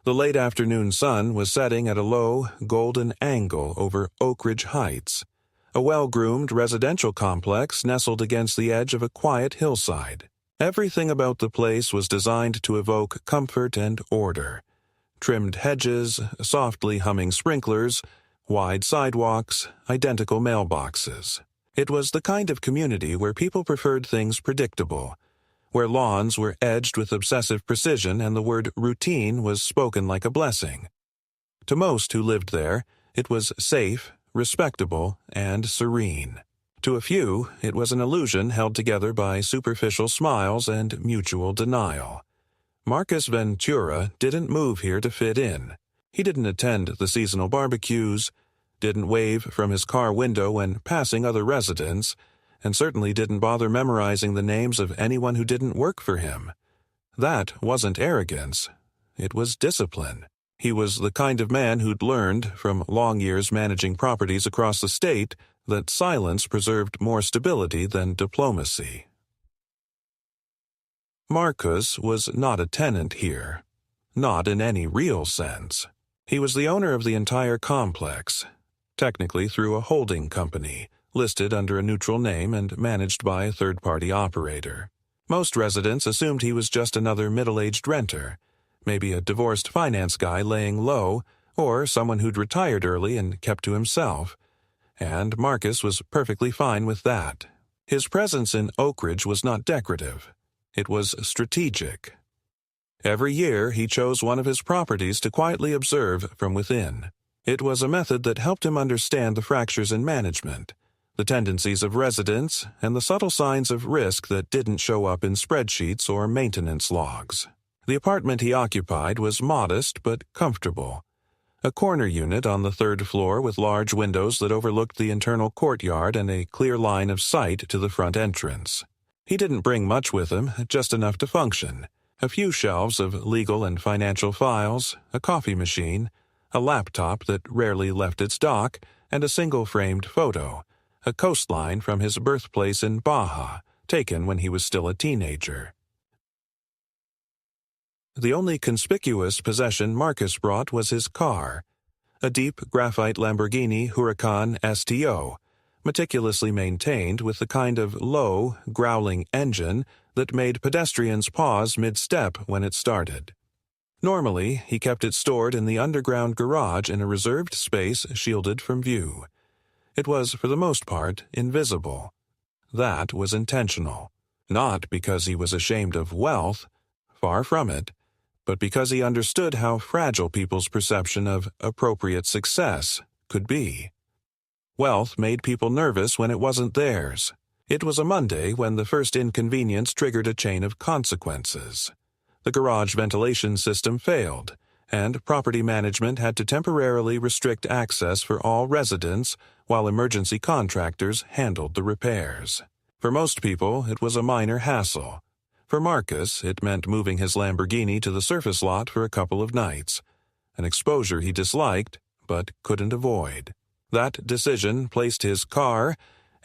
The late afternoon sun was setting at a low, golden angle over Oak Ridge Heights, a well-groomed residential complex nestled against the edge of a quiet hillside. Everything about the place was designed to evoke comfort and order. Trimmed hedges, softly humming sprinklers, wide sidewalks, identical mailboxes. It was the kind of community where people preferred things predictable, where lawns were edged with obsessive precision and the word routine was spoken like a blessing. To most who lived there, it was safe, respectable, and serene. To a few, it was an illusion held together by superficial smiles and mutual denial. Marcus Ventura didn't move here to fit in. He didn't attend the seasonal barbecues, didn't wave from his car window when passing other residents, and certainly didn't bother memorizing the names of anyone who didn't work for him. That wasn't arrogance. It was discipline. He was the kind of man who'd learned, from long years managing properties across the state, that silence preserved more stability than diplomacy. Marcus was not a tenant here. Not in any real sense. He was the owner of the entire complex, technically through a holding company, listed under a neutral name and managed by a third-party operator. Most residents assumed he was just another middle-aged renter, maybe a divorced finance guy laying low, or someone who'd retired early and kept to himself, and Marcus was perfectly fine with that. His presence in Oak Ridge was not decorative. It was strategic. Every year he chose one of his properties to quietly observe from within. It was a method that helped him understand the fractures in management, the tendencies of residents, and the subtle signs of risk that didn't show up in spreadsheets or maintenance logs. The apartment he occupied was modest but comfortable. A corner unit on the third floor with large windows that overlooked the internal courtyard and a clear line of sight to the front entrance. He didn't bring much with him, just enough to function. A few shelves of legal and financial files, a coffee machine, a laptop that rarely left its dock, and a single-framed photo, a coastline from his birthplace in Baja, taken when he was still a teenager. The only conspicuous possession Marcus brought was his car, a deep graphite Lamborghini Huracan STO, meticulously maintained with the kind of low, growling engine that made pedestrians pause mid-step when it started. Normally, he kept it stored in the underground garage in a reserved space shielded from view. It was, for the most part, invisible. That was intentional. Not because he was ashamed of wealth, far from it, but because he understood how fragile people's perception of appropriate success could be. Wealth made people nervous when it wasn't theirs. It was a Monday when the first inconvenience triggered a chain of consequences. The garage ventilation system failed, and property management had to temporarily restrict access for all residents while emergency contractors handled the repairs. For most people, it was a minor hassle. For Marcus, it meant moving his Lamborghini to the surface lot for a couple of nights, an exposure he disliked but couldn't avoid. That decision placed his car,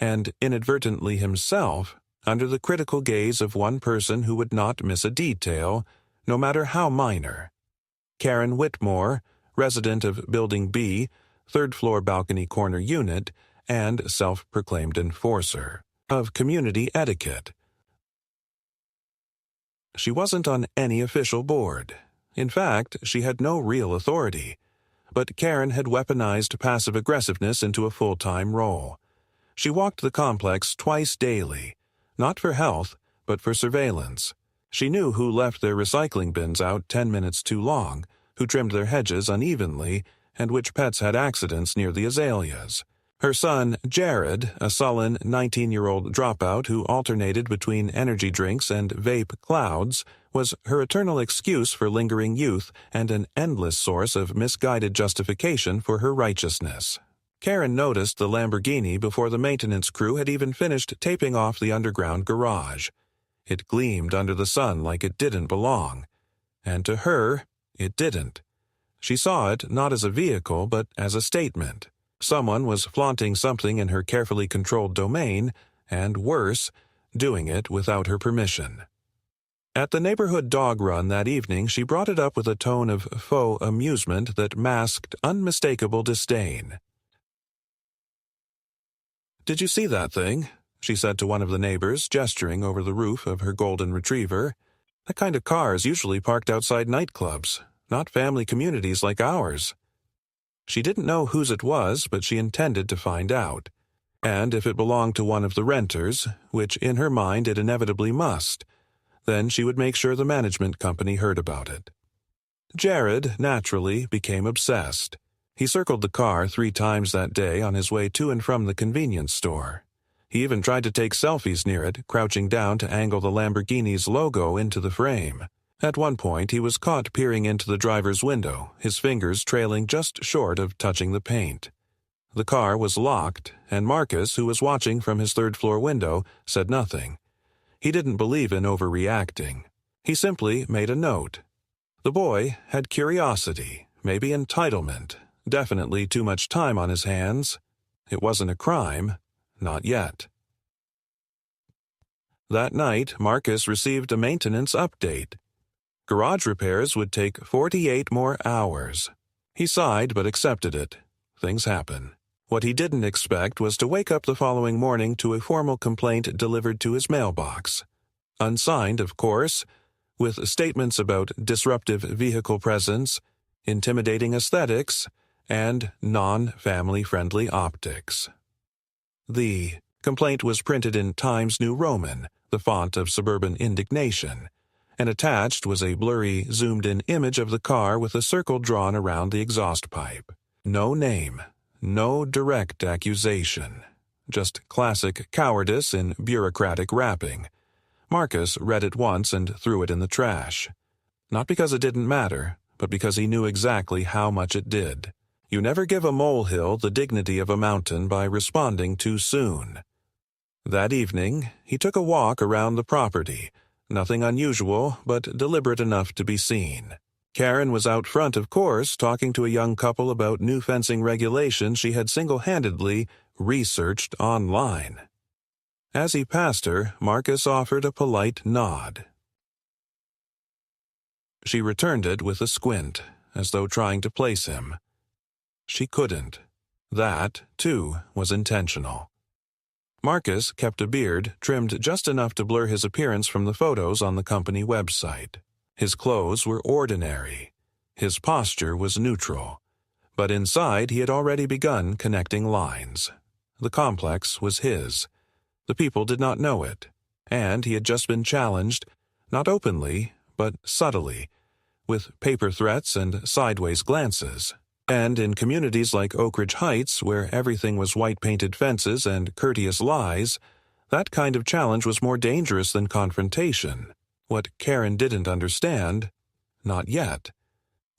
and inadvertently himself, under the critical gaze of one person who would not miss a detail, no matter how minor. Karen Whitmore, resident of Building B, third-floor balcony corner unit, and self-proclaimed enforcer of community etiquette. She wasn't on any official board. In fact, she had no real authority. But Karen had weaponized passive aggressiveness into a full-time role. She walked the complex twice daily, not for health, but for surveillance. She knew who left their recycling bins out 10 minutes too long, who trimmed their hedges unevenly, and which pets had accidents near the azaleas. Her son, Jared, a sullen 19-year-old dropout who alternated between energy drinks and vape clouds, was her eternal excuse for lingering youth and an endless source of misguided justification for her righteousness. Karen noticed the Lamborghini before the maintenance crew had even finished taping off the underground garage. It gleamed under the sun like it didn't belong. And to her, it didn't. She saw it not as a vehicle, but as a statement. Someone was flaunting something in her carefully controlled domain, and worse, doing it without her permission. At the neighborhood dog run that evening, she brought it up with a tone of faux amusement that masked unmistakable disdain. "Did you see that thing?" she said to one of the neighbors, gesturing over the roof of her golden retriever. "That kind of car is usually parked outside nightclubs, not family communities like ours." She didn't know whose it was, but she intended to find out. And if it belonged to one of the renters, which in her mind it inevitably must, then she would make sure the management company heard about it. Jared, naturally, became obsessed. He circled the car 3 times that day on his way to and from the convenience store. He even tried to take selfies near it, crouching down to angle the Lamborghini's logo into the frame. At one point, he was caught peering into the driver's window, his fingers trailing just short of touching the paint. The car was locked, and Marcus, who was watching from his third-floor window, said nothing. He didn't believe in overreacting. He simply made a note. The boy had curiosity, maybe entitlement, definitely too much time on his hands. It wasn't a crime, not yet. That night, Marcus received a maintenance update. Garage repairs would take 48 more hours. He sighed but accepted it. Things happen. What he didn't expect was to wake up the following morning to a formal complaint delivered to his mailbox. Unsigned, of course, with statements about disruptive vehicle presence, intimidating aesthetics, and non-family-friendly optics. The complaint was printed in Times New Roman, the font of suburban indignation, and attached was a blurry, zoomed-in image of the car with a circle drawn around the exhaust pipe. No name, no direct accusation, just classic cowardice in bureaucratic wrapping. Marcus read it once and threw it in the trash. Not because it didn't matter, but because he knew exactly how much it did. You never give a molehill the dignity of a mountain by responding too soon. That evening, he took a walk around the property, nothing unusual, but deliberate enough to be seen. Karen was out front, of course, talking to a young couple about new fencing regulations she had single-handedly researched online. As he passed her, Marcus offered a polite nod. She returned it with a squint, as though trying to place him. She couldn't. That, too, was intentional. Marcus kept a beard trimmed just enough to blur his appearance from the photos on the company website. His clothes were ordinary. His posture was neutral. But inside he had already begun connecting lines. The complex was his. The people did not know it. And he had just been challenged, not openly, but subtly, with paper threats and sideways glances. And in communities like Oak Ridge Heights, where everything was white-painted fences and courteous lies, that kind of challenge was more dangerous than confrontation. What Karen didn't understand, not yet,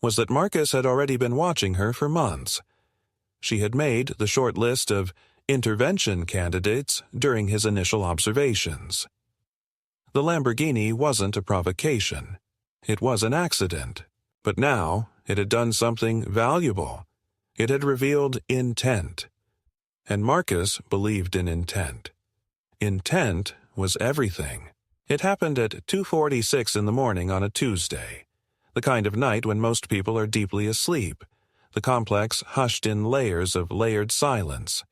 was that Marcus had already been watching her for months. She had made the short list of intervention candidates during his initial observations. The Lamborghini wasn't a provocation. It was an accident. But now it had done something valuable. It had revealed intent. And Marcus believed in intent. Intent was everything. It happened at 2:46 in the morning on a Tuesday, the kind of night when most people are deeply asleep, the complex hushed in layers of layered silence,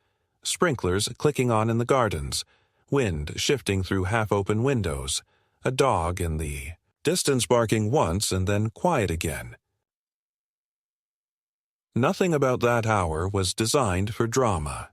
sprinklers clicking on in the gardens, wind shifting through half-open windows, a dog in the distance barking once and then quiet again. Nothing about that hour was designed for drama.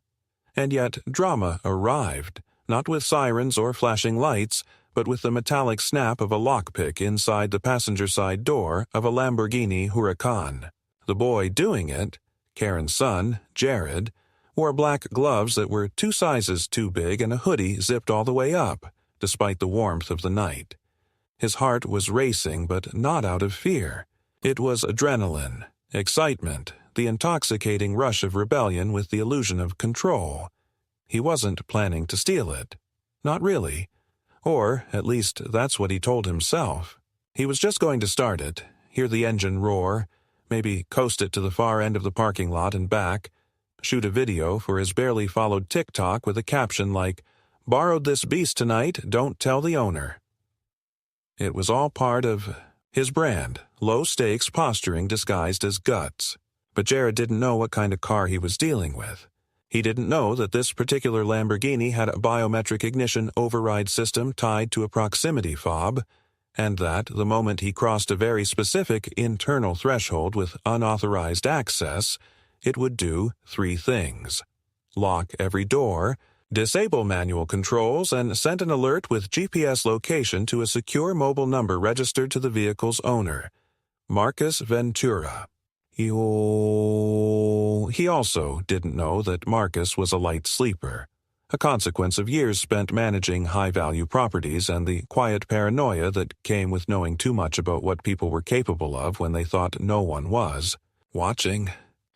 And yet drama arrived, not with sirens or flashing lights, but with the metallic snap of a lockpick inside the passenger-side door of a Lamborghini Huracan. The boy doing it, Karen's son, Jared, wore black gloves that were 2 sizes too big and a hoodie zipped all the way up, despite the warmth of the night. His heart was racing, but not out of fear. It was adrenaline, excitement, the intoxicating rush of rebellion with the illusion of control. He wasn't planning to steal it. Not really. Or, at least, that's what he told himself. He was just going to start it, hear the engine roar, maybe coast it to the far end of the parking lot and back, shoot a video for his barely followed TikTok with a caption like, "Borrowed this beast tonight, don't tell the owner." It was all part of his brand, low-stakes posturing disguised as guts. But Jared didn't know what kind of car he was dealing with. He didn't know that this particular Lamborghini had a biometric ignition override system tied to a proximity fob, and that the moment he crossed a very specific internal threshold with unauthorized access, it would do 3 things: lock every door, disable manual controls, and send an alert with GPS location to a secure mobile number registered to the vehicle's owner, Marcus Ventura. He also didn't know that Marcus was a light sleeper, a consequence of years spent managing high-value properties and the quiet paranoia that came with knowing too much about what people were capable of when they thought no one was watching.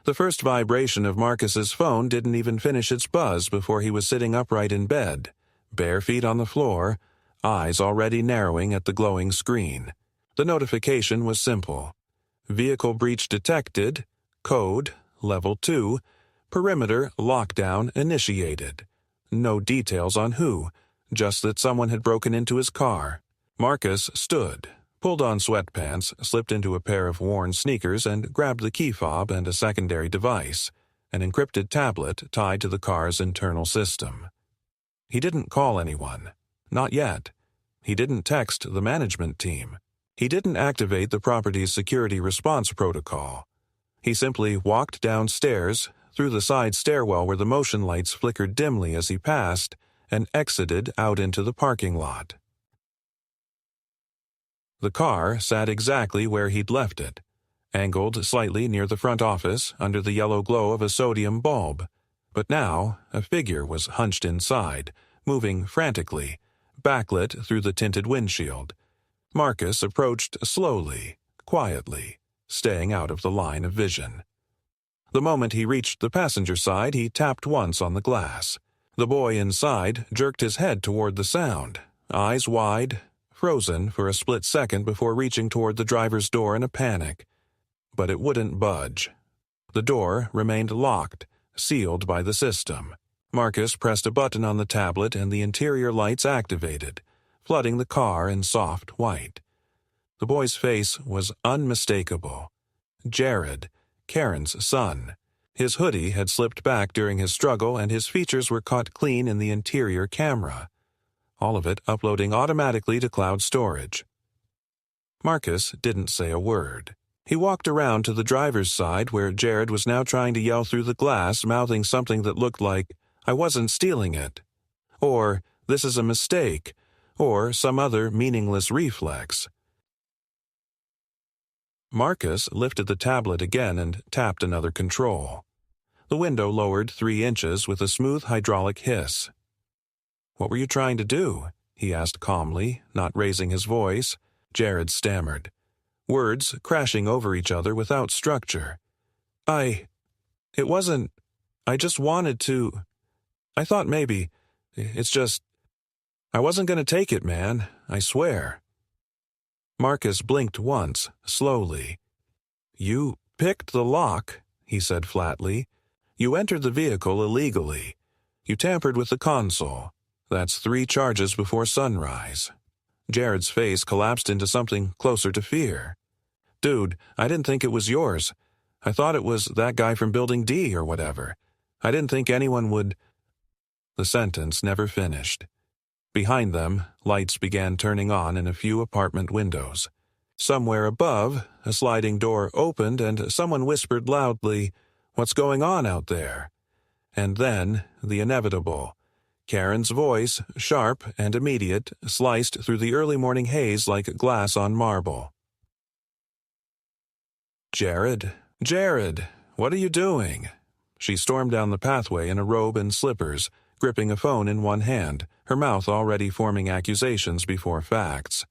The first vibration of Marcus's phone didn't even finish its buzz before he was sitting upright in bed, bare feet on the floor, eyes already narrowing at the glowing screen. The notification was simple. Vehicle breach detected, code, level 2, perimeter lockdown initiated. No details on who, just that someone had broken into his car. Marcus stood, pulled on sweatpants, slipped into a pair of worn sneakers, and grabbed the key fob and a secondary device, an encrypted tablet tied to the car's internal system. He didn't call anyone. Not yet. He didn't text the management team. He didn't activate the property's security response protocol. He simply walked downstairs, through the side stairwell where the motion lights flickered dimly as he passed, and exited out into the parking lot. The car sat exactly where he'd left it, angled slightly near the front office under the yellow glow of a sodium bulb. But now a figure was hunched inside, moving frantically, backlit through the tinted windshield. Marcus approached slowly, quietly, staying out of the line of vision. The moment he reached the passenger side, he tapped once on the glass. The boy inside jerked his head toward the sound, eyes wide, frozen for a split second before reaching toward the driver's door in a panic. But it wouldn't budge. The door remained locked, sealed by the system. Marcus pressed a button on the tablet and the interior lights activated, flooding the car in soft white. The boy's face was unmistakable. Jared, Karen's son. His hoodie had slipped back during his struggle and his features were caught clean in the interior camera, all of it uploading automatically to cloud storage. Marcus didn't say a word. He walked around to the driver's side where Jared was now trying to yell through the glass, mouthing something that looked like, "I wasn't stealing it," or "This is a mistake," or some other meaningless reflex. Marcus lifted the tablet again and tapped another control. The window lowered 3 inches with a smooth hydraulic hiss. "What were you trying to do?" he asked calmly, not raising his voice. Jared stammered, words crashing over each other without structure. It wasn't, I just wanted to, I thought maybe, it's just, I wasn't going to take it, man, I swear." Marcus blinked once, slowly. "You picked the lock," he said flatly. "You entered the vehicle illegally. You tampered with the console. That's 3 charges before sunrise." Jared's face collapsed into something closer to fear. "Dude, I didn't think it was yours. I thought it was that guy from Building D or whatever. I didn't think anyone would—" The sentence never finished. Behind them, lights began turning on in a few apartment windows. Somewhere above, a sliding door opened and someone whispered loudly, "What's going on out there?" And then, the inevitable. Karen's voice, sharp and immediate, sliced through the early morning haze like glass on marble. "Jared, Jared, what are you doing?" She stormed down the pathway in a robe and slippers, gripping a phone in one hand, her mouth already forming accusations before facts.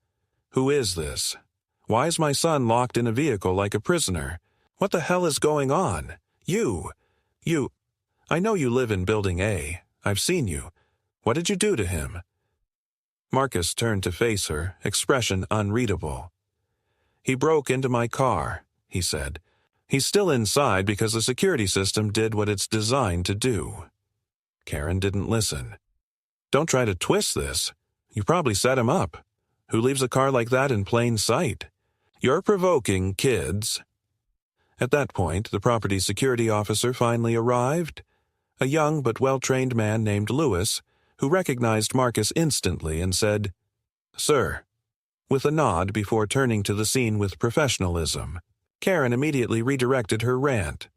"Who is this? Why is my son locked in a vehicle like a prisoner? What the hell is going on? You, I know you live in Building A. I've seen you. What did you do to him?" Marcus turned to face her, expression unreadable. "He broke into my car," he said. "He's still inside because the security system did what it's designed to do." Karen didn't listen. "Don't try to twist this. You probably set him up. Who leaves a car like that in plain sight? You're provoking, kids. At that point, the property security officer finally arrived. A young but well-trained man named Lewis, who recognized Marcus instantly and said, "Sir," with a nod before turning to the scene with professionalism. Karen immediately redirected her rant.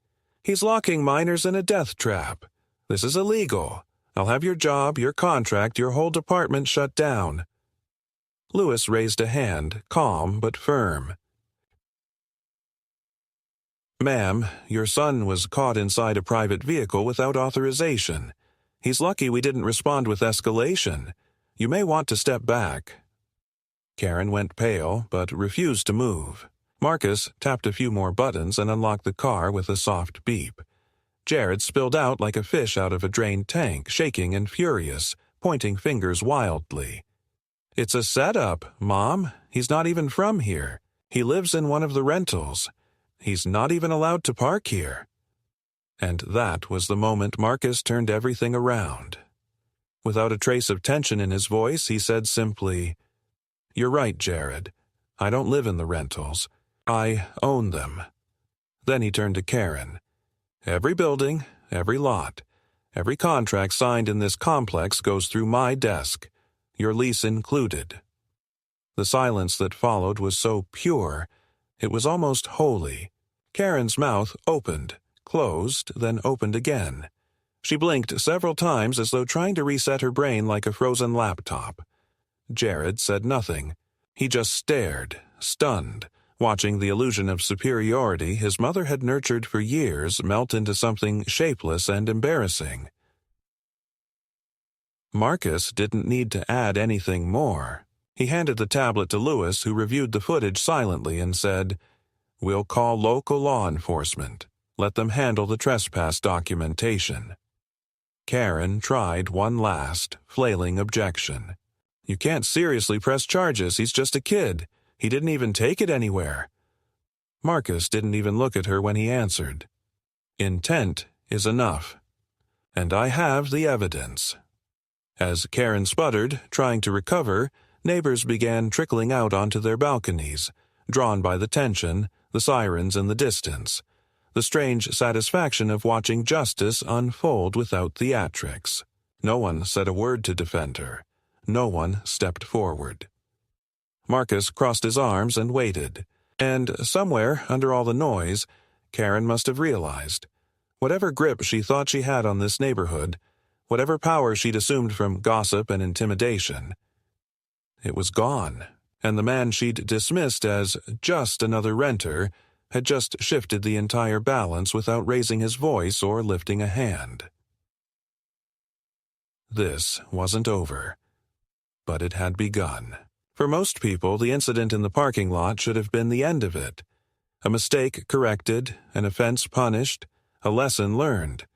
"He's locking minors in a death trap. This is illegal. I'll have your job, your contract, your whole department shut down." Lewis raised a hand, calm but firm. "Ma'am, your son was caught inside a private vehicle without authorization. He's lucky we didn't respond with escalation. You may want to step back." Karen went pale, but refused to move. Marcus tapped a few more buttons and unlocked the car with a soft beep. Jared spilled out like a fish out of a drained tank, shaking and furious, pointing fingers wildly. "It's a setup, Mom. He's not even from here. He lives in one of the rentals. He's not even allowed to park here." And that was the moment Marcus turned everything around. Without a trace of tension in his voice, he said simply, "You're right, Jared. I don't live in the rentals. I own them." Then he turned to Karen. "Every building, every lot, every contract signed in this complex goes through my desk, your lease included." The silence that followed was so pure, it was almost holy. Karen's mouth opened, closed, then opened again. She blinked several times as though trying to reset her brain like a frozen laptop. Jared said nothing. He just stared, stunned, watching the illusion of superiority his mother had nurtured for years melt into something shapeless and embarrassing. Marcus didn't need to add anything more. He handed the tablet to Lewis, who reviewed the footage silently and said, "We'll call local law enforcement. Let them handle the trespass documentation." Karen tried one last, flailing objection. "You can't seriously press charges. He's just a kid. He didn't even take it anywhere." Marcus didn't even look at her when he answered. "Intent is enough. And I have the evidence." As Karen sputtered, trying to recover, neighbors began trickling out onto their balconies, drawn by the tension, the sirens in the distance, the strange satisfaction of watching justice unfold without theatrics. No one said a word to defend her. No one stepped forward. Marcus crossed his arms and waited. And somewhere, under all the noise, Karen must have realized. Whatever grip she thought she had on this neighborhood, whatever power she'd assumed from gossip and intimidation, it was gone, and the man she'd dismissed as just another renter had just shifted the entire balance without raising his voice or lifting a hand. This wasn't over, but it had begun. For most people, the incident in the parking lot should have been the end of it. A mistake corrected, an offense punished, a lesson learned.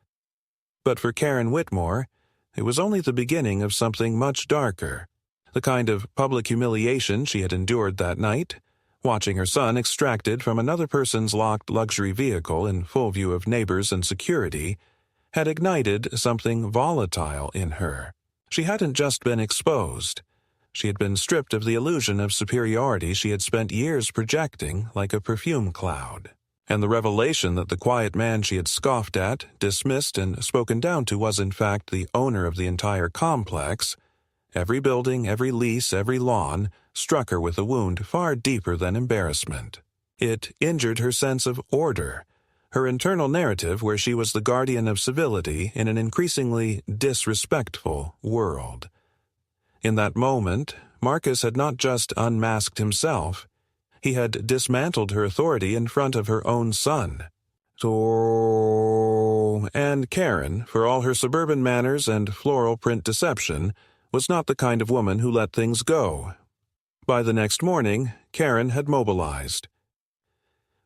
But for Karen Whitmore, it was only the beginning of something much darker. The kind of public humiliation she had endured that night, watching her son extracted from another person's locked luxury vehicle in full view of neighbors and security, had ignited something volatile in her. She hadn't just been exposed. She had been stripped of the illusion of superiority she had spent years projecting like a perfume cloud. And the revelation that the quiet man she had scoffed at, dismissed, and spoken down to was in fact the owner of the entire complex, every building, every lease, every lawn, struck her with a wound far deeper than embarrassment. It injured her sense of order, her internal narrative where she was the guardian of civility in an increasingly disrespectful world. In that moment, Marcus had not just unmasked himself, he had dismantled her authority in front of her own son. And Karen, for all her suburban manners and floral print deception, was not the kind of woman who let things go. By the next morning, Karen had mobilized.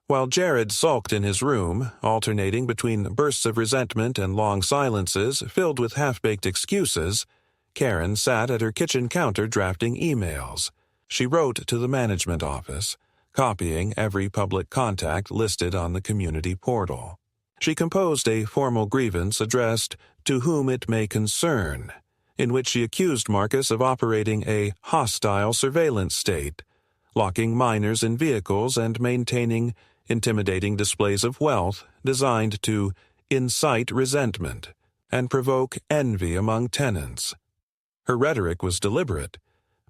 While Jared sulked in his room, alternating between bursts of resentment and long silences filled with half-baked excuses, Karen sat at her kitchen counter drafting emails. She wrote to the management office, copying every public contact listed on the community portal. She composed a formal grievance addressed "To whom it may concern," in which she accused Marcus of operating a hostile surveillance state, locking minors in vehicles and maintaining intimidating displays of wealth designed to incite resentment and provoke envy among tenants. Her rhetoric was deliberate,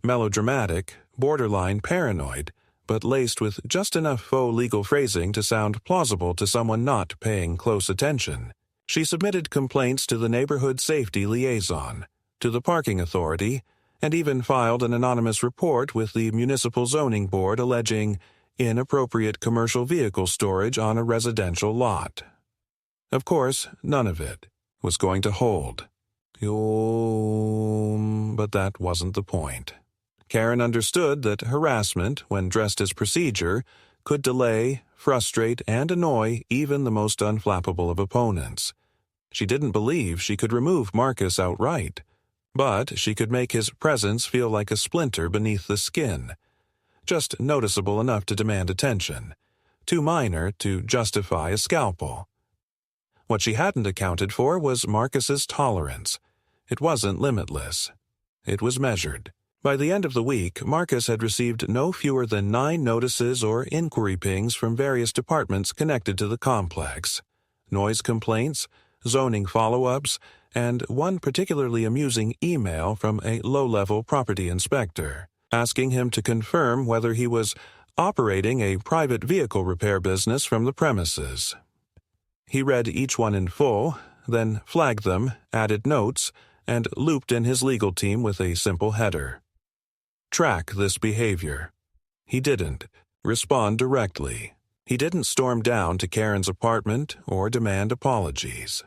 melodramatic, borderline paranoid, but laced with just enough faux legal phrasing to sound plausible to someone not paying close attention. She submitted complaints to the neighborhood safety liaison, to the parking authority, and even filed an anonymous report with the municipal zoning board alleging inappropriate commercial vehicle storage on a residential lot. Of course, none of it was going to hold. But that wasn't the point. Karen understood that harassment, when dressed as procedure, could delay, frustrate, and annoy even the most unflappable of opponents. She didn't believe she could remove Marcus outright, but she could make his presence feel like a splinter beneath the skin, just noticeable enough to demand attention, too minor to justify a scalpel. What she hadn't accounted for was Marcus's tolerance. It wasn't limitless. It was measured. By the end of the week, Marcus had received no fewer than 9 notices or inquiry pings from various departments connected to the complex. Noise complaints, zoning follow-ups, and one particularly amusing email from a low-level property inspector, asking him to confirm whether he was operating a private vehicle repair business from the premises. He read each one in full, then flagged them, added notes, and looped in his legal team with a simple header. Track this behavior. He didn't respond directly. He didn't storm down to Karen's apartment or demand apologies.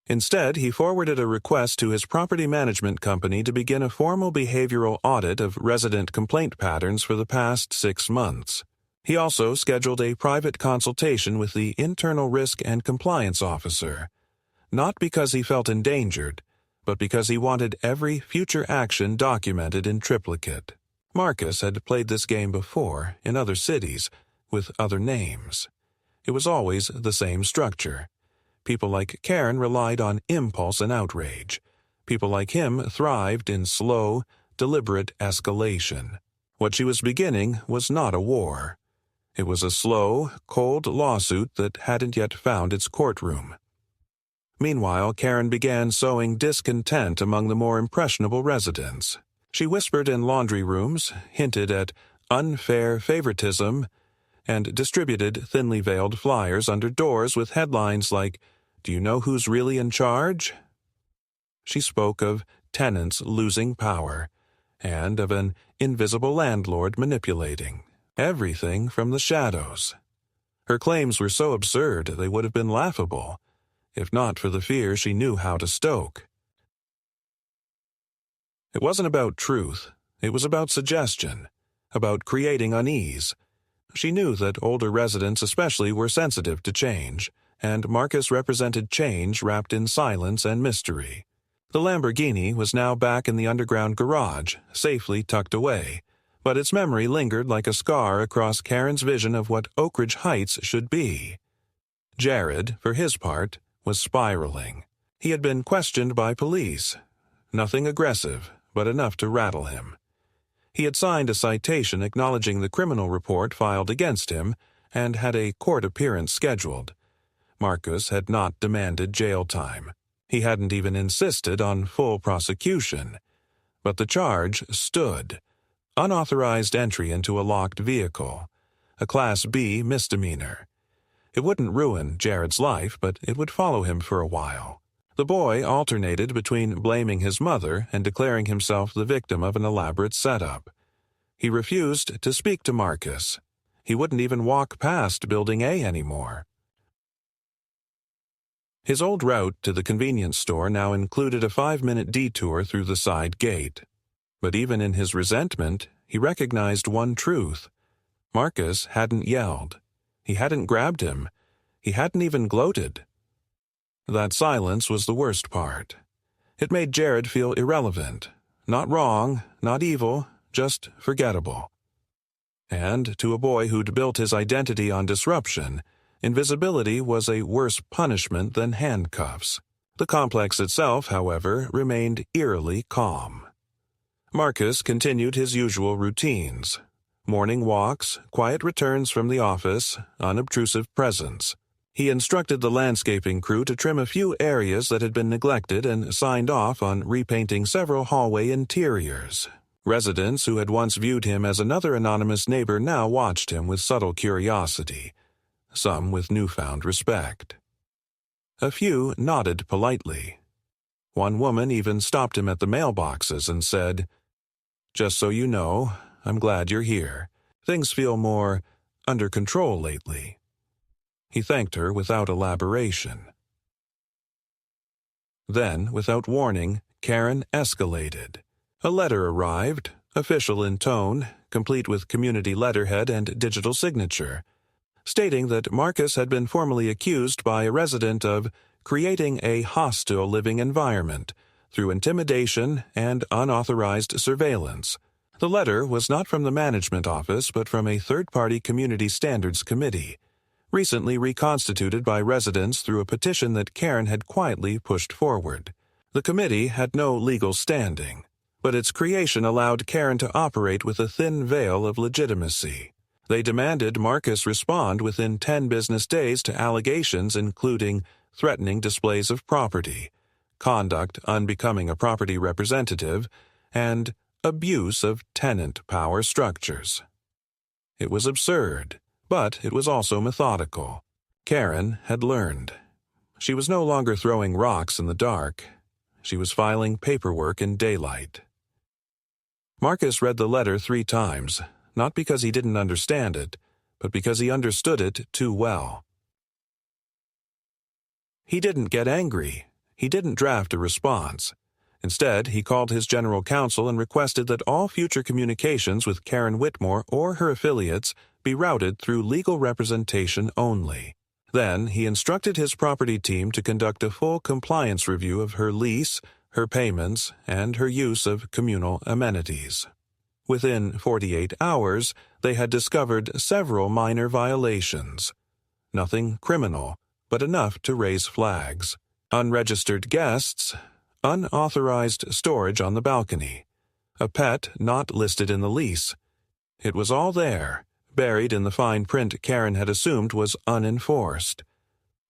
Instead, he forwarded a request to his property management company to begin a formal behavioral audit of resident complaint patterns for the past 6 months. He also scheduled a private consultation with the internal risk and compliance officer, not because he felt endangered, but because he wanted every future action documented in triplicate. Marcus had played this game before, in other cities, with other names. It was always the same structure. People like Karen relied on impulse and outrage. People like him thrived in slow, deliberate escalation. What she was beginning was not a war. It was a slow, cold lawsuit that hadn't yet found its courtroom. Meanwhile, Karen began sowing discontent among the more impressionable residents. She whispered in laundry rooms, hinted at unfair favoritism, and distributed thinly veiled flyers under doors with headlines like, "Do you know who's really in charge?" She spoke of tenants losing power, and of an invisible landlord manipulating everything from the shadows. Her claims were so absurd they would have been laughable, if not for the fear she knew how to stoke. It wasn't about truth. It was about suggestion, about creating unease. She knew that older residents especially were sensitive to change, and Marcus represented change wrapped in silence and mystery. The Lamborghini was now back in the underground garage, safely tucked away, but its memory lingered like a scar across Karen's vision of what Oak Ridge Heights should be. Jared, for his part, was spiraling. He had been questioned by police. Nothing aggressive, but enough to rattle him. He had signed a citation acknowledging the criminal report filed against him and had a court appearance scheduled. Marcus had not demanded jail time. He hadn't even insisted on full prosecution. But the charge stood. Unauthorized entry into a locked vehicle. A Class B misdemeanor. It wouldn't ruin Jared's life, but it would follow him for a while. The boy alternated between blaming his mother and declaring himself the victim of an elaborate setup. He refused to speak to Marcus. He wouldn't even walk past Building A anymore. His old route to the convenience store now included a 5-minute detour through the side gate. But even in his resentment, he recognized one truth. Marcus hadn't yelled. He hadn't grabbed him. He hadn't even gloated. That silence was the worst part. It made Jared feel irrelevant. Not wrong, not evil, just forgettable. And to a boy who'd built his identity on disruption, invisibility was a worse punishment than handcuffs. The complex itself, however, remained eerily calm. Marcus continued his usual routines: morning walks, quiet returns from the office, unobtrusive presence. He instructed the landscaping crew to trim a few areas that had been neglected and signed off on repainting several hallway interiors. Residents who had once viewed him as another anonymous neighbor now watched him with subtle curiosity, some with newfound respect. A few nodded politely. One woman even stopped him at the mailboxes and said, "Just so you know, I'm glad you're here. Things feel more under control lately." He thanked her without elaboration. Then, without warning, Karen escalated. A letter arrived, official in tone, complete with community letterhead and digital signature, stating that Marcus had been formally accused by a resident of creating a hostile living environment through intimidation and unauthorized surveillance. The letter was not from the management office but from a third-party community standards committee, recently reconstituted by residents through a petition that Karen had quietly pushed forward. The committee had no legal standing, but its creation allowed Karen to operate with a thin veil of legitimacy. They demanded Marcus respond within 10 business days to allegations including threatening displays of property, conduct unbecoming a property representative, and abuse of tenant power structures. It was absurd, but it was also methodical. Karen had learned. She was no longer throwing rocks in the dark. She was filing paperwork in daylight. Marcus read the letter 3 times, not because he didn't understand it, but because he understood it too well. He didn't get angry. He didn't draft a response. Instead, he called his general counsel and requested that all future communications with Karen Whitmore or her affiliates be routed through legal representation only. Then, he instructed his property team to conduct a full compliance review of her lease, her payments, and her use of communal amenities. Within 48 hours, they had discovered several minor violations. Nothing criminal, but enough to raise flags. Unregistered guests, unauthorized storage on the balcony, a pet not listed in the lease. It was all there, buried in the fine print Karen had assumed was unenforced.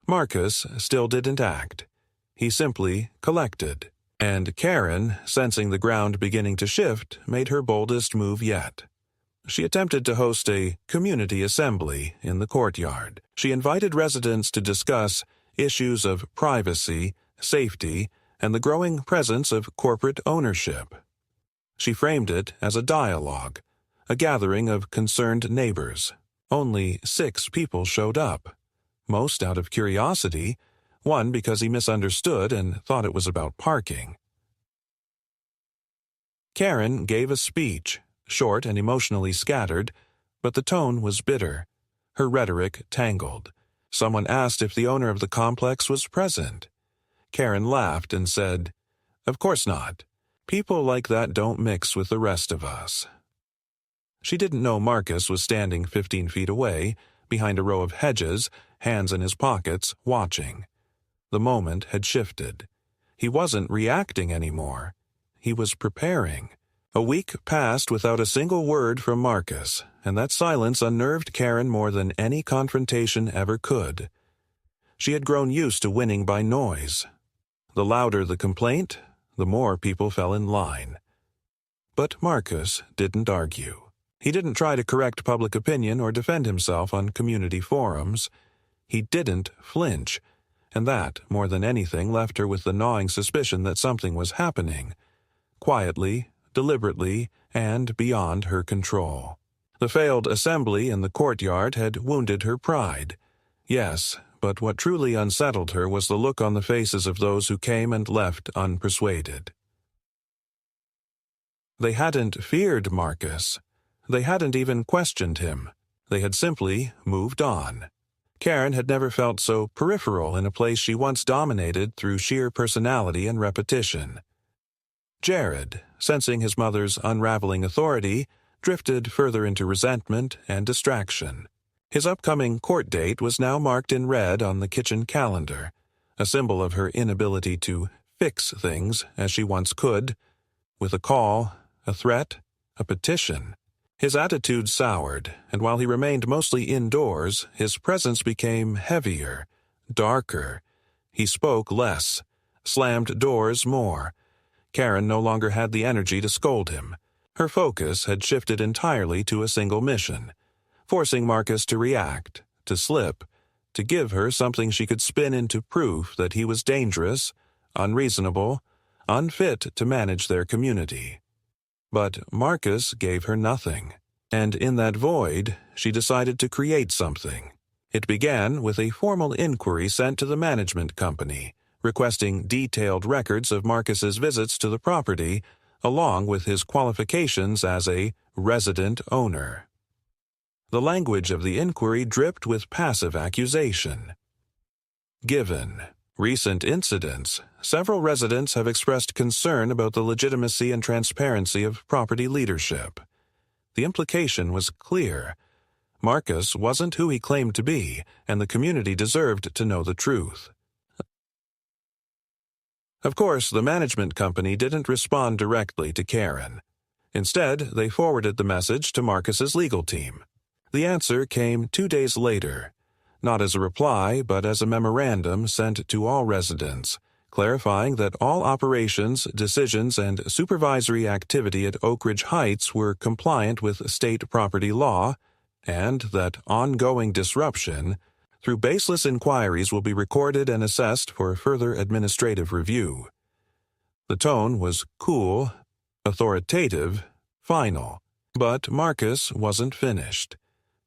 Marcus still didn't act. He simply collected. And Karen, sensing the ground beginning to shift, made her boldest move yet. She attempted to host a community assembly in the courtyard. She invited residents to discuss issues of privacy, safety, and the growing presence of corporate ownership. She framed it as a dialogue, a gathering of concerned neighbors. Only 6 people showed up, most out of curiosity, one because he misunderstood and thought it was about parking. Karen gave a speech, short and emotionally scattered, but the tone was bitter, her rhetoric tangled. Someone asked if the owner of the complex was present. Karen laughed and said, "Of course not. People like that don't mix with the rest of us." She didn't know Marcus was standing 15 feet away, behind a row of hedges, hands in his pockets, watching. The moment had shifted. He wasn't reacting anymore. He was preparing. A week passed without a single word from Marcus, and that silence unnerved Karen more than any confrontation ever could. She had grown used to winning by noise. The louder the complaint, the more people fell in line. But Marcus didn't argue. He didn't try to correct public opinion or defend himself on community forums. He didn't flinch, and that, more than anything, left her with the gnawing suspicion that something was happening, quietly, deliberately, and beyond her control. The failed assembly in the courtyard had wounded her pride. Yes, but what truly unsettled her was the look on the faces of those who came and left unpersuaded. They hadn't feared Marcus. They hadn't even questioned him. They had simply moved on. Karen had never felt so peripheral in a place she once dominated through sheer personality and repetition. Jared, sensing his mother's unraveling authority, drifted further into resentment and distraction. His upcoming court date was now marked in red on the kitchen calendar, a symbol of her inability to fix things as she once could, with a call, a threat, a petition. His attitude soured, and while he remained mostly indoors, his presence became heavier, darker. He spoke less, slammed doors more. Karen no longer had the energy to scold him. Her focus had shifted entirely to a single mission, forcing Marcus to react, to slip, to give her something she could spin into proof that he was dangerous, unreasonable, unfit to manage their community. But Marcus gave her nothing, and in that void, she decided to create something. It began with a formal inquiry sent to the management company, requesting detailed records of Marcus's visits to the property, along with his qualifications as a resident owner. The language of the inquiry dripped with passive accusation. Given recent incidents, several residents have expressed concern about the legitimacy and transparency of property leadership. The implication was clear. Marcus wasn't who he claimed to be, and the community deserved to know the truth. Of course, the management company didn't respond directly to Karen. Instead, they forwarded the message to Marcus's legal team. The answer came 2 days later, not as a reply, but as a memorandum sent to all residents, clarifying that all operations, decisions, and supervisory activity at Oak Ridge Heights were compliant with state property law, and that ongoing disruption through baseless inquiries will be recorded and assessed for further administrative review. The tone was cool, authoritative, final. But Marcus wasn't finished.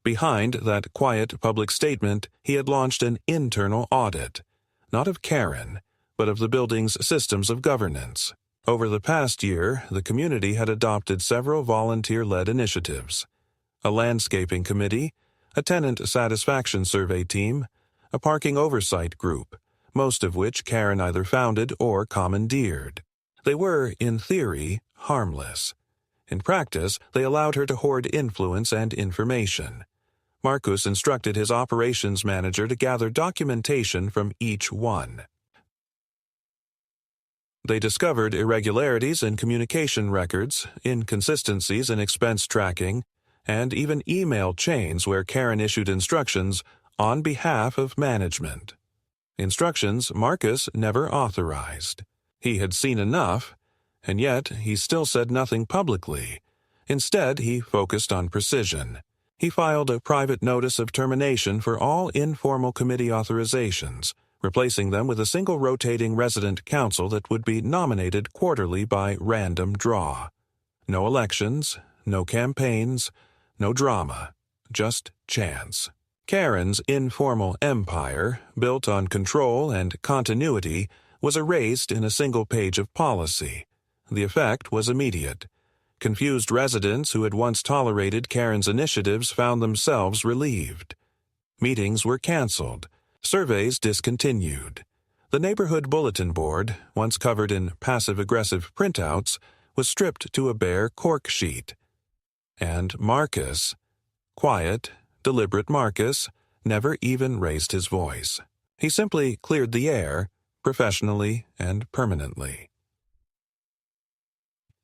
Behind that quiet public statement, he had launched an internal audit, not of Karen, but of the building's systems of governance. Over the past year, the community had adopted several volunteer-led initiatives: a landscaping committee, a tenant satisfaction survey team, a parking oversight group, most of which Karen either founded or commandeered. They were, in theory, harmless. In practice, they allowed her to hoard influence and information. Marcus instructed his operations manager to gather documentation from each one. They discovered irregularities in communication records, inconsistencies in expense tracking, and even email chains where Karen issued instructions on behalf of management. Instructions Marcus never authorized. He had seen enough, and yet he still said nothing publicly. Instead, he focused on precision. He filed a private notice of termination for all informal committee authorizations, replacing them with a single rotating resident council that would be nominated quarterly by random draw. No elections, no campaigns, no drama, just chance. Karen's informal empire, built on control and continuity, was erased in a single page of policy. The effect was immediate. Confused residents who had once tolerated Karen's initiatives found themselves relieved. Meetings were canceled. Surveys discontinued. The neighborhood bulletin board, once covered in passive-aggressive printouts, was stripped to a bare cork sheet. And Marcus, quiet, deliberate Marcus, never even raised his voice. He simply cleared the air, professionally and permanently.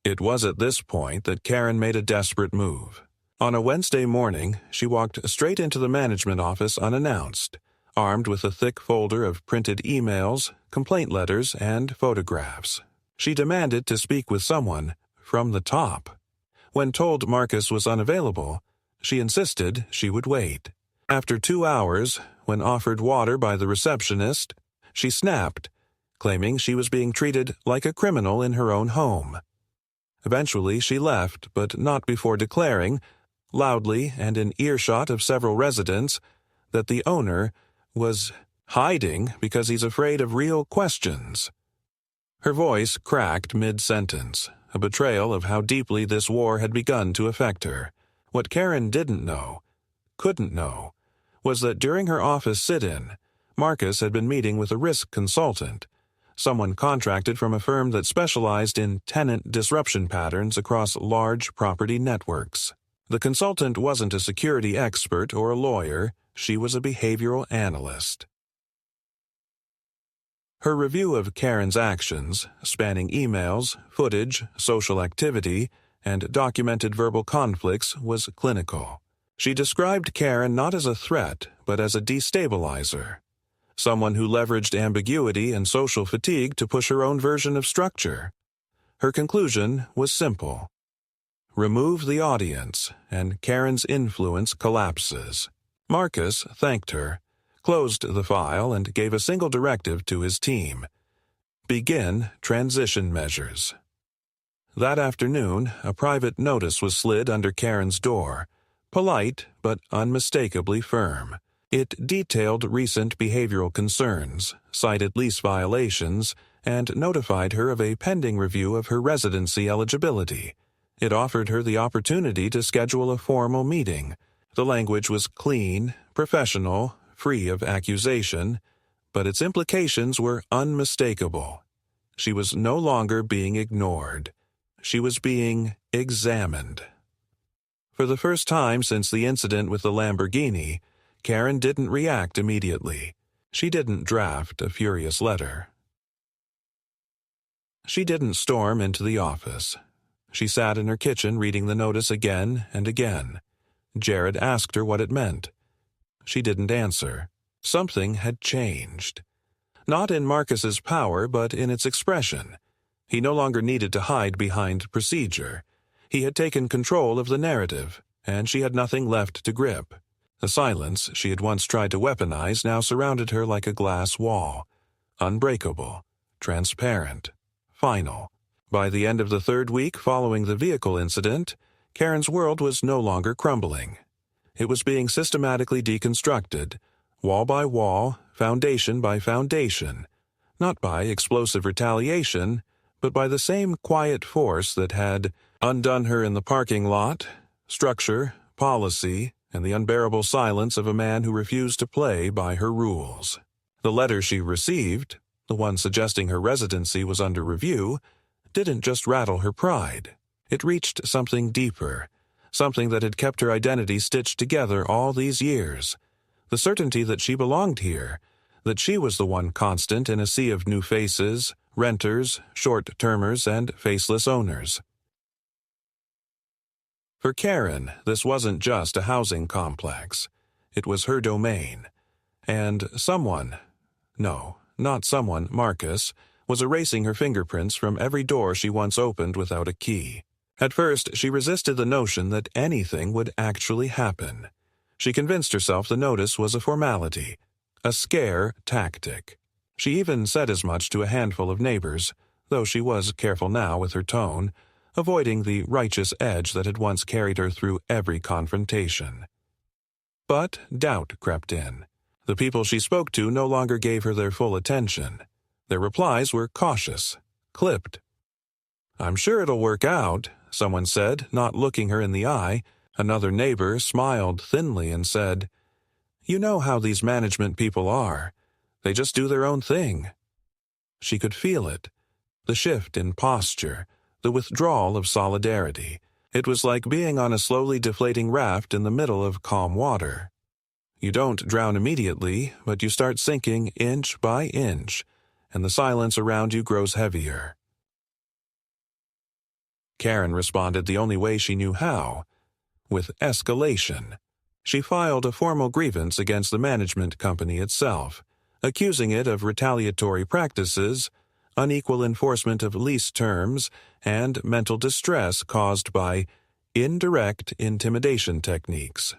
It was at this point that Karen made a desperate move. On a Wednesday morning, she walked straight into the management office unannounced, armed with a thick folder of printed emails, complaint letters, and photographs. She demanded to speak with someone from the top. When told Marcus was unavailable, she insisted she would wait. After 2 hours, when offered water by the receptionist, she snapped, claiming she was being treated like a criminal in her own home. Eventually, she left, but not before declaring, loudly and in earshot of several residents, that the owner was hiding because he's afraid of real questions. Her voice cracked mid-sentence, a betrayal of how deeply this war had begun to affect her. What Karen didn't know, couldn't know, was that during her office sit-in, Marcus had been meeting with a risk consultant, someone contracted from a firm that specialized in tenant disruption patterns across large property networks. The consultant wasn't a security expert or a lawyer, she was a behavioral analyst. Her review of Karen's actions, spanning emails, footage, social activity, and documented verbal conflicts, was clinical. She described Karen not as a threat, but as a destabilizer. Someone who leveraged ambiguity and social fatigue to push her own version of structure. Her conclusion was simple. Remove the audience, and Karen's influence collapses. Marcus thanked her, closed the file, and gave a single directive to his team. Begin transition measures. That afternoon, a private notice was slid under Karen's door, polite but unmistakably firm. It detailed recent behavioral concerns, cited lease violations, and notified her of a pending review of her residency eligibility. It offered her the opportunity to schedule a formal meeting. The language was clean, professional, free of accusation, but its implications were unmistakable. She was no longer being ignored. She was being examined. For the first time since the incident with the Lamborghini, Karen didn't react immediately. She didn't draft a furious letter. She didn't storm into the office. She sat in her kitchen reading the notice again and again. Jared asked her what it meant. She didn't answer. Something had changed. Not in Marcus's power, but in its expression. He no longer needed to hide behind procedure. He had taken control of the narrative, and she had nothing left to grip. The silence she had once tried to weaponize now surrounded her like a glass wall. Unbreakable, transparent, final. By the end of the third week following the vehicle incident, Karen's world was no longer crumbling. It was being systematically deconstructed, wall by wall, foundation by foundation, not by explosive retaliation, but by the same quiet force that had undone her in the parking lot, structure, policy, and the unbearable silence of a man who refused to play by her rules. The letter she received, the one suggesting her residency was under review, didn't just rattle her pride. It reached something deeper, something that had kept her identity stitched together all these years. The certainty that she belonged here, that she was the one constant in a sea of new faces, renters, short-termers, and faceless owners. For Karen, this wasn't just a housing complex. It was her domain. And someone, no, not someone, Marcus, was erasing her fingerprints from every door she once opened without a key. At first, she resisted the notion that anything would actually happen. She convinced herself the notice was a formality, a scare tactic. She even said as much to a handful of neighbors, though she was careful now with her tone, avoiding the righteous edge that had once carried her through every confrontation. But doubt crept in. The people she spoke to no longer gave her their full attention. Their replies were cautious, clipped. "I'm sure it'll work out," someone said, not looking her in the eye. Another neighbor smiled thinly and said, "You know how these management people are. They just do their own thing." She could feel it, the shift in posture, the withdrawal of solidarity. It was like being on a slowly deflating raft in the middle of calm water. You don't drown immediately, but you start sinking inch by inch, and the silence around you grows heavier. Karen responded the only way she knew how, with escalation. She filed a formal grievance against the management company itself, accusing it of retaliatory practices, unequal enforcement of lease terms, and mental distress caused by indirect intimidation techniques.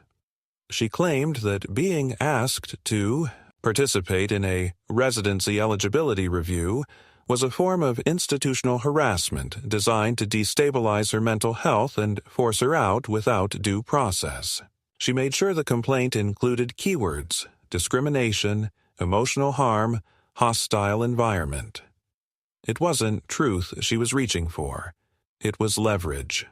She claimed that being asked to participate in a residency eligibility review was a form of institutional harassment designed to destabilize her mental health and force her out without due process. She made sure the complaint included keywords: discrimination, emotional harm, hostile environment. It wasn't truth she was reaching for. It was leverage.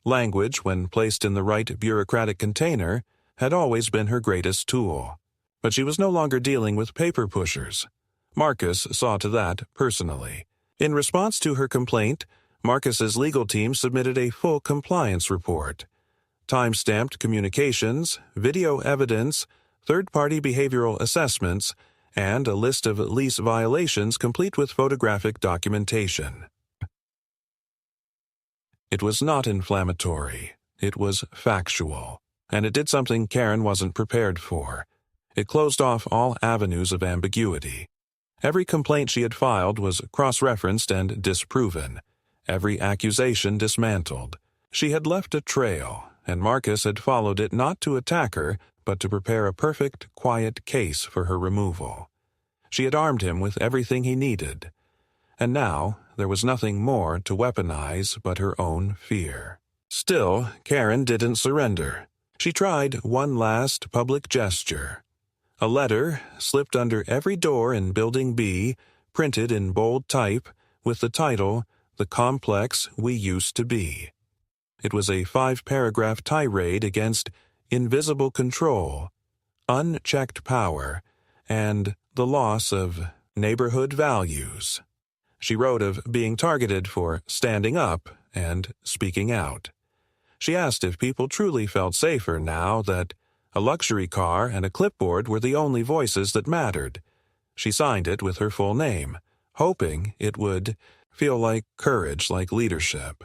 Language, when placed in the right bureaucratic container, had always been her greatest tool. But she was no longer dealing with paper pushers. Marcus saw to that personally. In response to her complaint, Marcus's legal team submitted a full compliance report. Time-stamped communications, video evidence, third-party behavioral assessments, and a list of lease violations complete with photographic documentation. It was not inflammatory. It was factual, and it did something Karen wasn't prepared for. It closed off all avenues of ambiguity. Every complaint she had filed was cross-referenced and disproven. Every accusation dismantled. She had left a trail, and Marcus had followed it not to attack her, but to prepare a perfect, quiet case for her removal. She had armed him with everything he needed. And now, there was nothing more to weaponize but her own fear. Still, Karen didn't surrender. She tried one last public gesture. A letter, slipped under every door in Building B, printed in bold type, with the title, "The Complex We Used to Be." It was a 5-paragraph tirade against invisible control, unchecked power, and the loss of neighborhood values. She wrote of being targeted for standing up and speaking out. She asked if people truly felt safer now that a luxury car and a clipboard were the only voices that mattered. She signed it with her full name, hoping it would feel like courage, like leadership.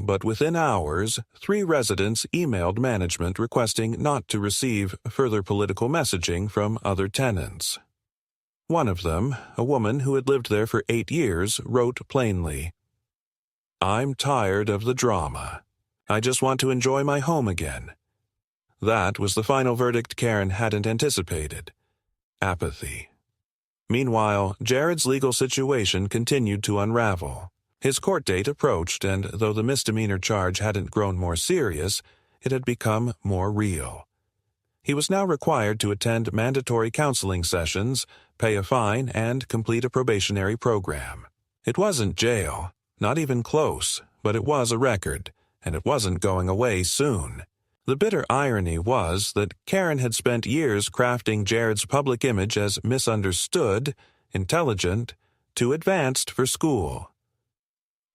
But within hours, 3 residents emailed management requesting not to receive further political messaging from other tenants. One of them, a woman who had lived there for 8 years, wrote plainly, "I'm tired of the drama. I just want to enjoy my home again." That was the final verdict Karen hadn't anticipated. Apathy. Meanwhile, Jared's legal situation continued to unravel. His court date approached, and though the misdemeanor charge hadn't grown more serious, it had become more real. He was now required to attend mandatory counseling sessions, pay a fine, and complete a probationary program. It wasn't jail, not even close, but it was a record, and it wasn't going away soon. The bitter irony was that Karen had spent years crafting Jared's public image as misunderstood, intelligent, too advanced for school.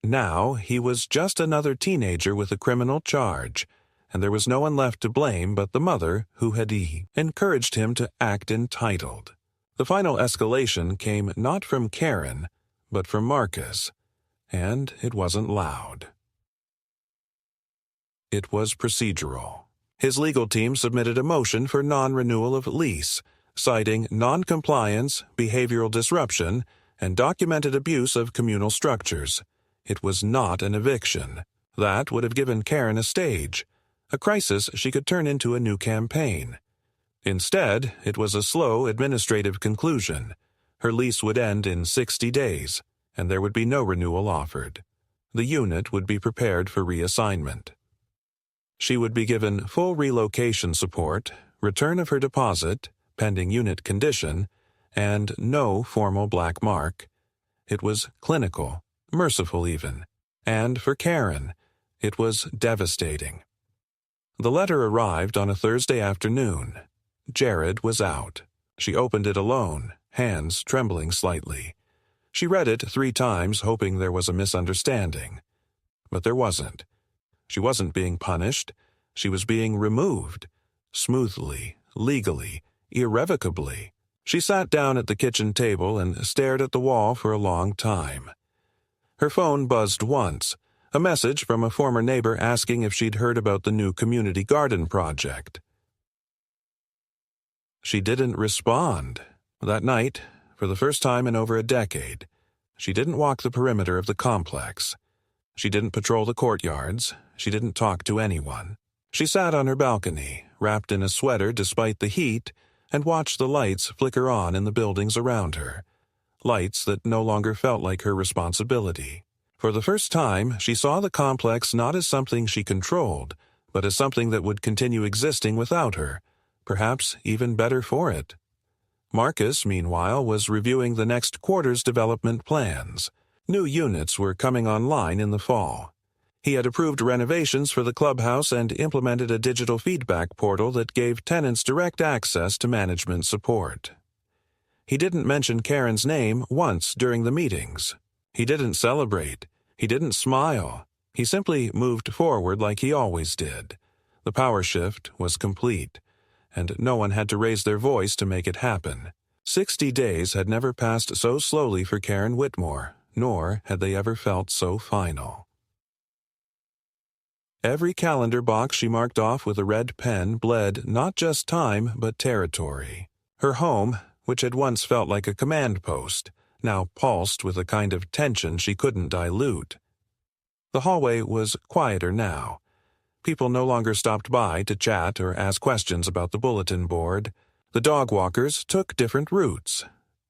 Now he was just another teenager with a criminal charge, and there was no one left to blame but the mother who had encouraged him to act entitled. The final escalation came not from Karen, but from Marcus, and it wasn't loud. It was procedural. His legal team submitted a motion for non-renewal of lease, citing non-compliance, behavioral disruption, and documented abuse of communal structures. It was not an eviction. That would have given Karen a stage, a crisis she could turn into a new campaign. Instead, it was a slow administrative conclusion. Her lease would end in 60 days, and there would be no renewal offered. The unit would be prepared for reassignment. She would be given full relocation support, return of her deposit, pending unit condition, and no formal black mark. It was clinical, merciful even, and for Karen, it was devastating. The letter arrived on a Thursday afternoon. Jared was out. She opened it alone, hands trembling slightly. She read it 3 times, hoping there was a misunderstanding. But there wasn't. She wasn't being punished. She was being removed. Smoothly, legally, irrevocably. She sat down at the kitchen table and stared at the wall for a long time. Her phone buzzed once, a message from a former neighbor asking if she'd heard about the new community garden project. She didn't respond. That night, for the first time in over a decade, she didn't walk the perimeter of the complex. She didn't patrol the courtyards. She didn't talk to anyone. She sat on her balcony, wrapped in a sweater despite the heat, and watched the lights flicker on in the buildings around her. Lights that no longer felt like her responsibility. For the first time, she saw the complex not as something she controlled, but as something that would continue existing without her, perhaps even better for it. Marcus, meanwhile, was reviewing the next quarter's development plans. New units were coming online in the fall. He had approved renovations for the clubhouse and implemented a digital feedback portal that gave tenants direct access to management support. He didn't mention Karen's name once during the meetings. He didn't celebrate. He didn't smile. He simply moved forward like he always did. The power shift was complete, and no one had to raise their voice to make it happen. 60 days had never passed so slowly for Karen Whitmore, nor had they ever felt so final. Every calendar box she marked off with a red pen bled not just time but territory. Her home, which had once felt like a command post, now pulsed with a kind of tension she couldn't dilute. The hallway was quieter now. People no longer stopped by to chat or ask questions about the bulletin board. The dog walkers took different routes.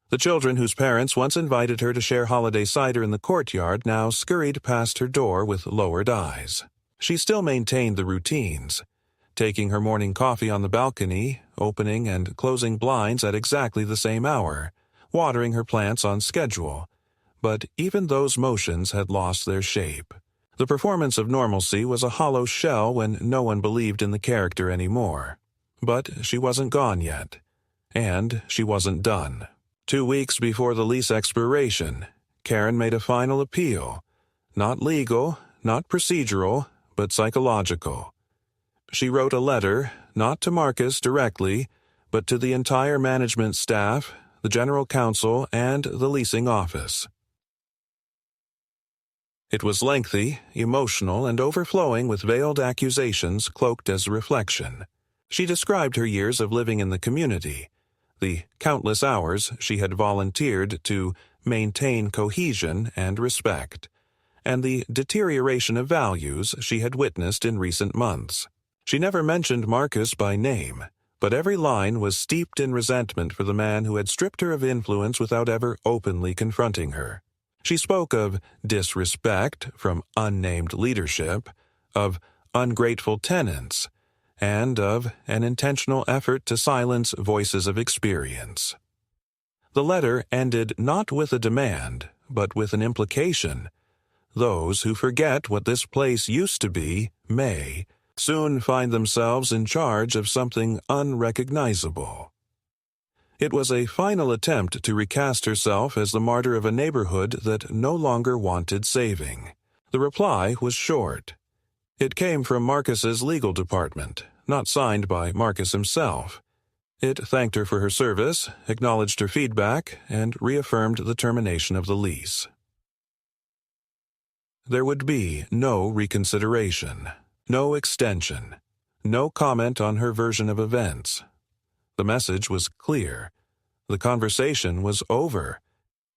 The children whose parents once invited her to share holiday cider in the courtyard now scurried past her door with lowered eyes. She still maintained the routines, taking her morning coffee on the balcony, opening and closing blinds at exactly the same hour, watering her plants on schedule. But even those motions had lost their shape. The performance of normalcy was a hollow shell when no one believed in the character anymore. But she wasn't gone yet. And she wasn't done. 2 weeks before the lease expiration, Karen made a final appeal. Not legal, not procedural, but psychological. She wrote a letter, not to Marcus directly, but to the entire management staff, the general counsel, and the leasing office. It was lengthy, emotional, and overflowing with veiled accusations cloaked as reflection. She described her years of living in the community, the countless hours she had volunteered to maintain cohesion and respect, and the deterioration of values she had witnessed in recent months. She never mentioned Marcus by name, but every line was steeped in resentment for the man who had stripped her of influence without ever openly confronting her. She spoke of disrespect from unnamed leadership, of ungrateful tenants, and of an intentional effort to silence voices of experience. The letter ended not with a demand, but with an implication. Those who forget what this place used to be may soon find themselves in charge of something unrecognizable. It was a final attempt to recast herself as the martyr of a neighborhood that no longer wanted saving. The reply was short. It came from Marcus's legal department, not signed by Marcus himself. It thanked her for her service, acknowledged her feedback, and reaffirmed the termination of the lease. There would be no reconsideration, no extension, no comment on her version of events. The message was clear. The conversation was over.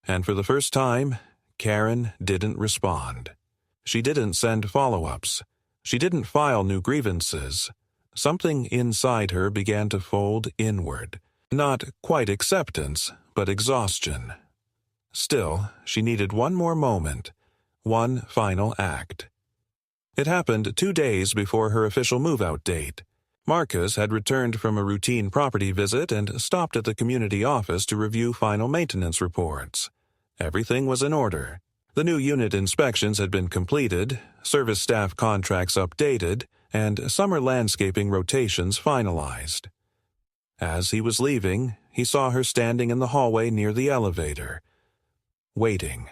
And for the first time, Karen didn't respond. She didn't send follow-ups. She didn't file new grievances. Something inside her began to fold inward. Not quite acceptance, but exhaustion. Still, she needed one more moment. One final act. It happened 2 days before her official move-out date. Marcus had returned from a routine property visit and stopped at the community office to review final maintenance reports. Everything was in order. The new unit inspections had been completed, service staff contracts updated, and summer landscaping rotations finalized. As he was leaving, he saw her standing in the hallway near the elevator, waiting.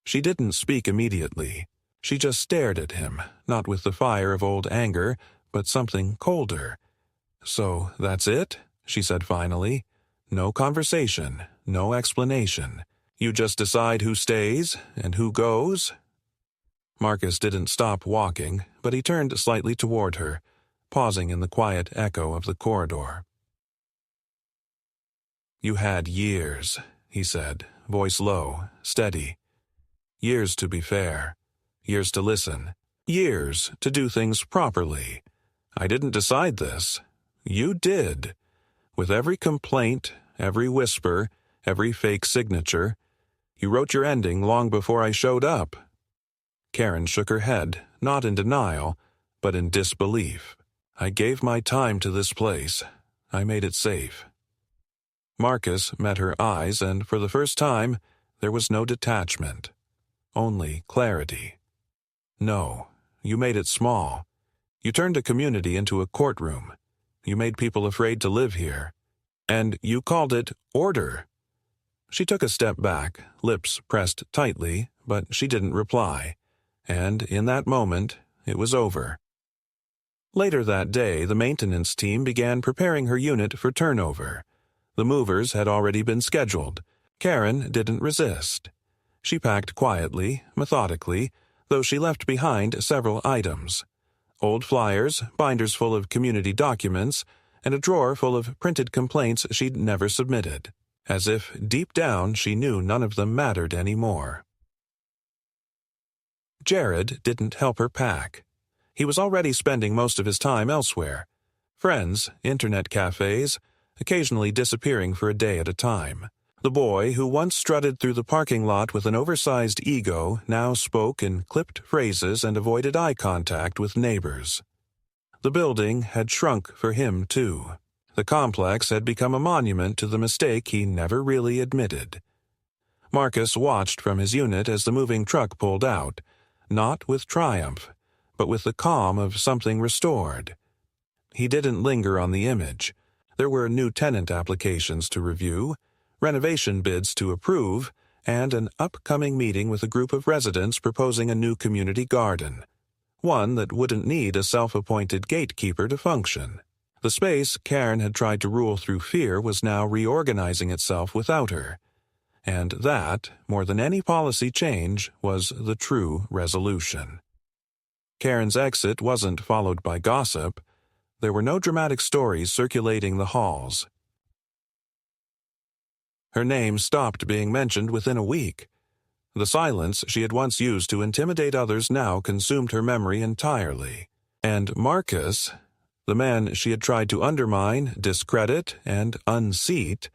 She didn't speak immediately. She just stared at him, not with the fire of old anger, but something colder. "So that's it?" she said finally. "No conversation, no explanation. You just decide who stays and who goes?" Marcus didn't stop walking, but he turned slightly toward her, pausing in the quiet echo of the corridor. "You had years," he said, voice low, steady. "Years to be fair. Years to listen. Years to do things properly. I didn't decide this. You did. With every complaint, every whisper, every fake signature. You wrote your ending long before I showed up." Karen shook her head, not in denial, but in disbelief. "I gave my time to this place. I made it safe." Marcus met her eyes, and for the first time, there was no detachment. Only clarity. "No, you made it small. You turned a community into a courtroom. You made people afraid to live here. And you called it order." She took a step back, lips pressed tightly, but she didn't reply. And in that moment, it was over. Later that day, the maintenance team began preparing her unit for turnover. The movers had already been scheduled. Karen didn't resist. She packed quietly, methodically, though she left behind several items. Old flyers, binders full of community documents, and a drawer full of printed complaints she'd never submitted, as if deep down she knew none of them mattered anymore. Jared didn't help her pack. He was already spending most of his time elsewhere. Friends, internet cafes, occasionally disappearing for a day at a time. The boy who once strutted through the parking lot with an oversized ego now spoke in clipped phrases and avoided eye contact with neighbors. The building had shrunk for him, too. The complex had become a monument to the mistake he never really admitted. Marcus watched from his unit as the moving truck pulled out, not with triumph, but with the calm of something restored. He didn't linger on the image. There were new tenant applications to review, renovation bids to approve, and an upcoming meeting with a group of residents proposing a new community garden, one that wouldn't need a self-appointed gatekeeper to function. The space Karen had tried to rule through fear was now reorganizing itself without her, and that, more than any policy change, was the true resolution. Karen's exit wasn't followed by gossip. There were no dramatic stories circulating the halls. Her name stopped being mentioned within a week. The silence she had once used to intimidate others now consumed her memory entirely. And Marcus, the man she had tried to undermine, discredit, and unseat,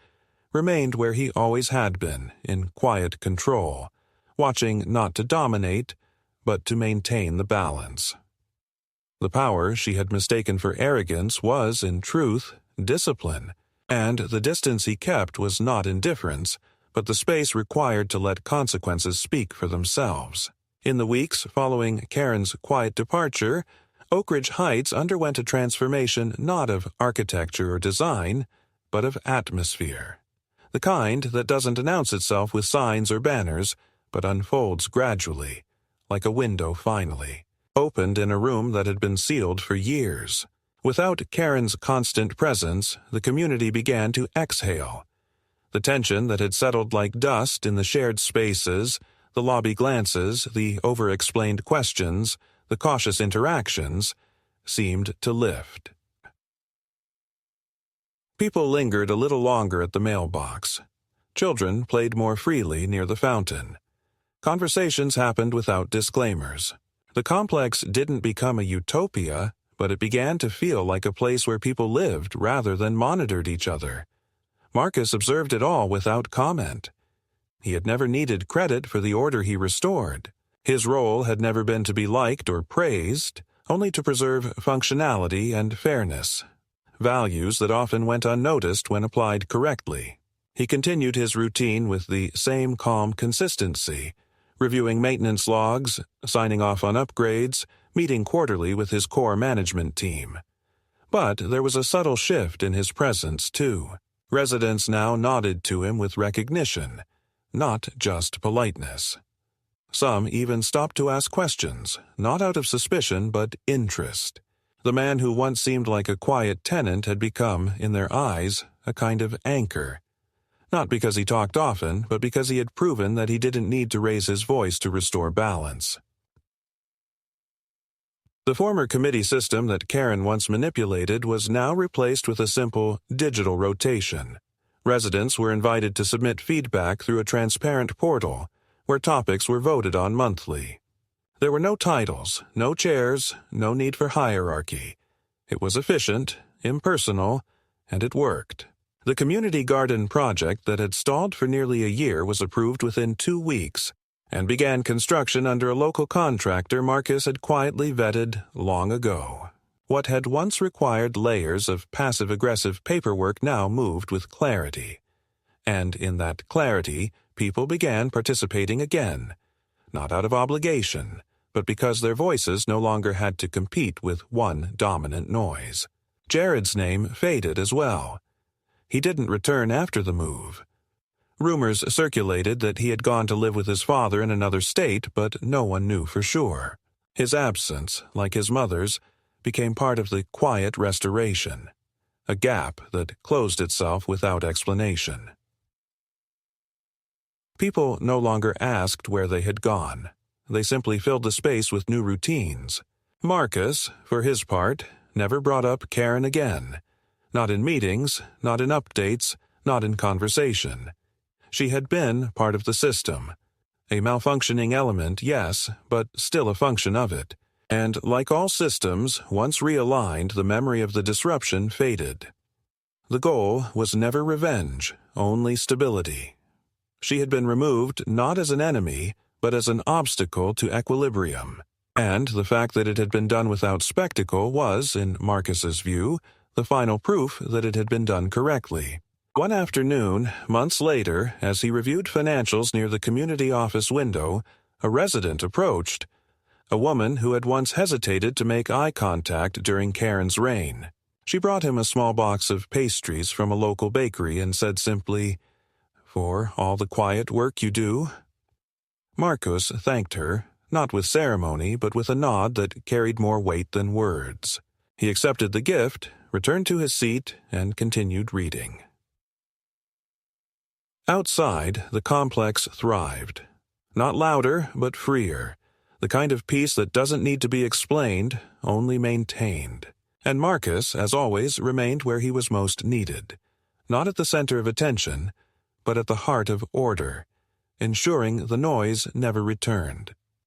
remained where he always had been, in quiet control, watching not to dominate, but to maintain the balance. The power she had mistaken for arrogance was, in truth, discipline, and the distance he kept was not indifference, but the space required to let consequences speak for themselves. In the weeks following Karen's quiet departure, Oak Ridge Heights underwent a transformation not of architecture or design, but of atmosphere. The kind that doesn't announce itself with signs or banners, but unfolds gradually, like a window finally, opened in a room that had been sealed for years. Without Karen's constant presence, the community began to exhale. The tension that had settled like dust in the shared spaces, the lobby glances, the over-explained questions, the cautious interactions, seemed to lift. People lingered a little longer at the mailbox. Children played more freely near the fountain. Conversations happened without disclaimers. The complex didn't become a utopia, but it began to feel like a place where people lived rather than monitored each other. Marcus observed it all without comment. He had never needed credit for the order he restored. His role had never been to be liked or praised, only to preserve functionality and fairness, values that often went unnoticed when applied correctly. He continued his routine with the same calm consistency, reviewing maintenance logs, signing off on upgrades, meeting quarterly with his core management team. But there was a subtle shift in his presence, too. Residents now nodded to him with recognition, not just politeness. Some even stopped to ask questions, not out of suspicion but interest. The man who once seemed like a quiet tenant had become, in their eyes, a kind of anchor. Not because he talked often, but because he had proven that he didn't need to raise his voice to restore balance. The former committee system that Karen once manipulated was now replaced with a simple digital rotation. Residents were invited to submit feedback through a transparent portal, where topics were voted on monthly. There were no titles, no chairs, no need for hierarchy. It was efficient, impersonal, and it worked. The community garden project that had stalled for nearly a year was approved within 2 weeks, and began construction under a local contractor Marcus had quietly vetted long ago. What had once required layers of passive-aggressive paperwork now moved with clarity. And in that clarity, people began participating again, not out of obligation, but because their voices no longer had to compete with one dominant noise. Jared's name faded as well. He didn't return after the move. Rumors circulated that he had gone to live with his father in another state, but no one knew for sure. His absence, like his mother's, became part of the quiet restoration, a gap that closed itself without explanation. People no longer asked where they had gone. They simply filled the space with new routines. Marcus, for his part, never brought up Karen again. Not in meetings, not in updates, not in conversation. She had been part of the system. A malfunctioning element, yes, but still a function of it. And like all systems, once realigned, the memory of the disruption faded. The goal was never revenge, only stability. She had been removed not as an enemy, but as an obstacle to equilibrium. And the fact that it had been done without spectacle was, in Marcus's view, the final proof that it had been done correctly. One afternoon, months later, as he reviewed financials near the community office window, a resident approached, a woman who had once hesitated to make eye contact during Karen's reign. She brought him a small box of pastries from a local bakery and said simply, "For all the quiet work you do." Marcus thanked her, not with ceremony, but with a nod that carried more weight than words. He accepted the gift, returned to his seat, and continued reading. Outside, the complex thrived. Not louder, but freer. The kind of peace that doesn't need to be explained, only maintained. And Marcus, as always, remained where he was most needed. Not at the center of attention, but at the heart of order, ensuring the noise never returned.